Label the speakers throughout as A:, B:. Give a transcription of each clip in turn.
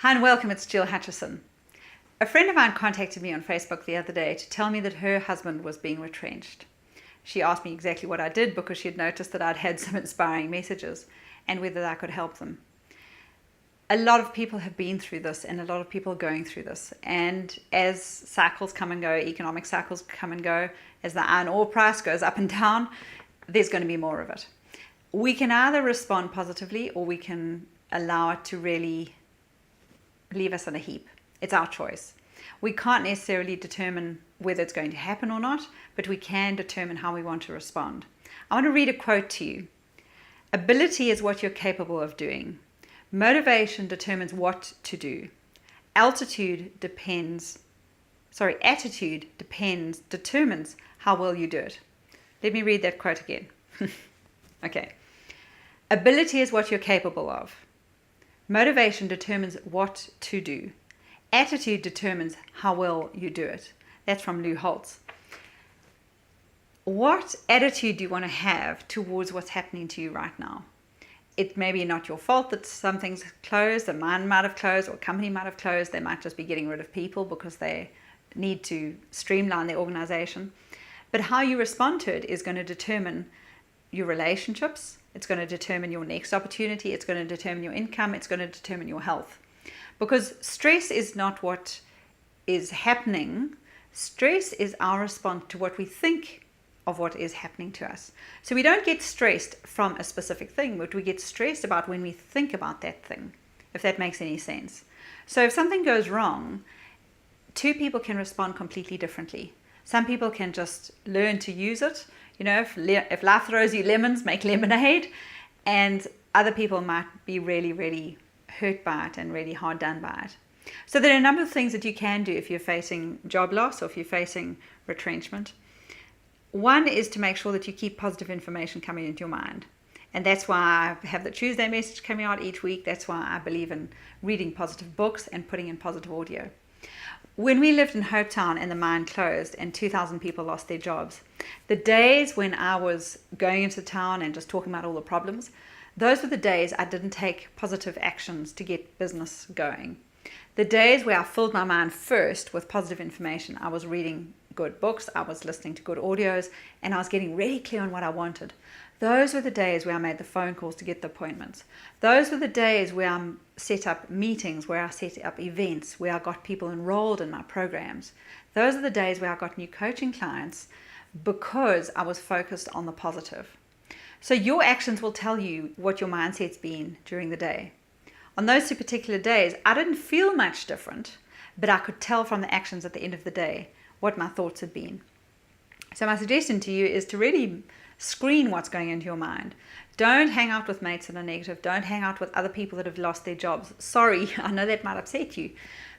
A: Hi and welcome, it's Jill Hutchison. A friend of mine contacted me on Facebook the other day to tell me that her husband was being retrenched. She asked me exactly what I did because she had noticed that I'd had some inspiring messages and whether I could help them. A lot of people have been through this and a lot of people are going through this. And as cycles come and go, economic cycles come and go, as the iron ore price goes up and down, there's going to be more of it. We can either respond positively or we can allow it to really leave us in a heap. It's our choice. We can't necessarily determine whether it's going to happen or not, but we can determine how we want to respond. I want to read a quote to you. Ability is what you're capable of doing. Motivation determines what to do. Attitude determines how well you do it. Let me read that quote again. Okay. Ability is what you're capable of. Motivation determines what to do. Attitude determines how well you do it. That's from Lou Holtz. What attitude do you want to have towards what's happening to you right now? It may be not your fault that something's closed, a mine might have closed, or a company might have closed. They might just be getting rid of people because they need to streamline their organization. But how you respond to it is going to determine your relationships. It's going to determine your next opportunity. It's going to determine your income. It's going to determine your health. Because stress is not what is happening. Stress is our response to what we think of what is happening to us. So we don't get stressed from a specific thing, but we get stressed about when we think about that thing, if that makes any sense. So if something goes wrong, two people can respond completely differently. Some people can just learn to use it. You know, if life throws you lemons, make lemonade. And other people might be really, really hurt by it and really hard done by it. So there are a number of things that you can do if you're facing job loss or if you're facing retrenchment. One is to make sure that you keep positive information coming into your mind. And that's why I have the Chooseday message coming out each week. That's why I believe in reading positive books and putting in positive audio. When we lived in Hopetown and the mine closed and 2,000 people lost their jobs, the days when I was going into town and just talking about all the problems, those were the days I didn't take positive actions to get business going. The days where I filled my mind first with positive information, I was reading good books, I was listening to good audios, and I was getting really clear on what I wanted. Those were the days where I made the phone calls to get the appointments. Those were the days where I set up meetings, where I set up events, where I got people enrolled in my programs. Those are the days where I got new coaching clients because I was focused on the positive. So your actions will tell you what your mindset's been during the day. On those two particular days, I didn't feel much different, but I could tell from the actions at the end of the day what my thoughts had been. So my suggestion to you is to really screen what's going into your mind. Don't hang out with mates that are negative. Don't hang out with other people that have lost their jobs. Sorry, I know that might upset you,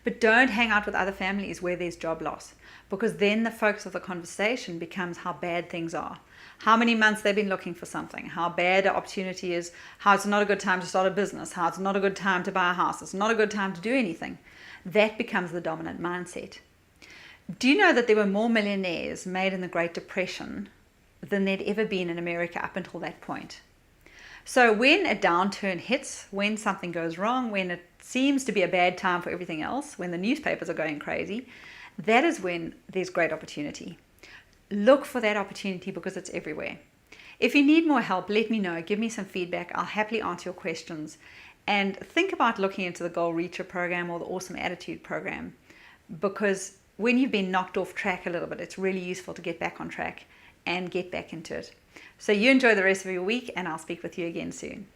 A: but don't hang out with other families where there's job loss, because then the focus of the conversation becomes how bad things are, how many months they've been looking for something, how bad the opportunity is, how it's not a good time to start a business, how it's not a good time to buy a house, it's not a good time to do anything. That becomes the dominant mindset. Do you know that there were more millionaires made in the Great Depression than there'd ever been in America up until that point? So when a downturn hits, when something goes wrong, when it seems to be a bad time for everything else, when the newspapers are going crazy, that is when there's great opportunity. Look for that opportunity because it's everywhere. If you need more help, let me know. Give me some feedback. I'll happily answer your questions. And think about looking into the Goal Reacher program or the Awesome Attitude program, because when you've been knocked off track a little bit, it's really useful to get back on track and get back into it. So you enjoy the rest of your week, and I'll speak with you again soon.